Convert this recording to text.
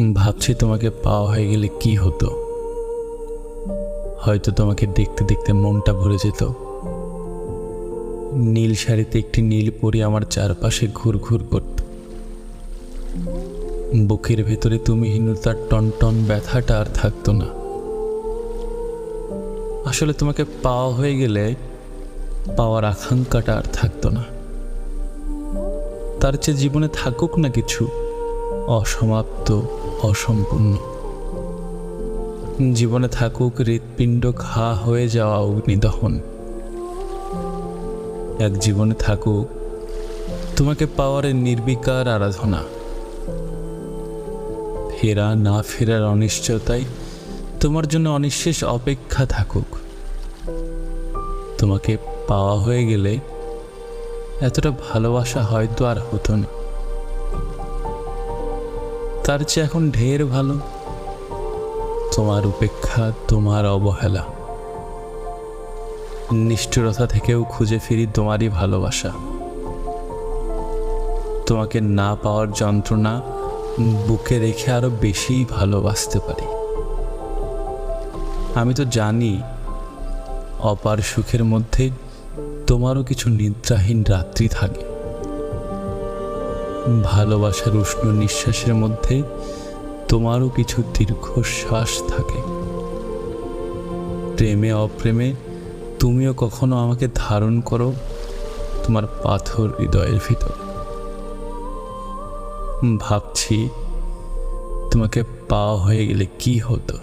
ভাবছি তোমাকে পাওয়া হয়ে গেলে কি হতো। হয়তো তোমাকে দেখতে দেখতে মনটা ভরে যেত। নীল শাড়িতে একটি নীল পরি আমার চারপাশে ঘুরঘুর করত। বুকের ভেতরে তুমিহীনতার টনটন ব্যথাটা আর থাকতো না। আসলে তোমাকে পাওয়া হয়ে গেলে পাওয়ার আকাঙ্ক্ষাটা আর থাকতো না। তার চেয়ে জীবনে থাকুক না কিছু অসমাপ্ত, অসম্পূর্ণ। জীবনে থাকুক হৃৎপিণ্ড ঘা হয়ে যাওয়া অগ্নিদহন। এক জীবনে থাকুক তোমাকে পাওয়ার নির্বিকার আরাধনা। ফেরা না ফেরার অনিশ্চয়তায় তোমার জন্য অনিঃশেষ অপেক্ষা থাকুক। তোমাকে পাওয়া হয়ে গেলে এতটা ভালোবাসা হয়তো আর হতো না। তার চেয়ে এখন ঢের ভালো তোমার উপেক্ষা, তোমার অবহেলা। নিষ্ঠুরতা থেকেও খুঁজে ফিরি তোমারই ভালোবাসা। তোমাকে না পাওয়ার যন্ত্রণা বুকে রেখে আরো বেশি ভালোবাসতে পারি। আমি তো জানি অপার সুখের মধ্যে তোমারও কিছু নিদ্রাহীন রাত্রি থাকে। ভালোবাসার উষ্ণ নিঃশ্বাসের মধ্যে তোমারও কিছু দীর্ঘশ্বাস থাকে। প্রেমে অপ্রেমে তুমিও কখনো আমাকে ধারণ করো তোমার পাথর হৃদয়ের ভিতর। ভাবছি তোমাকে পাওয়া হয়ে গেলে কি হতো।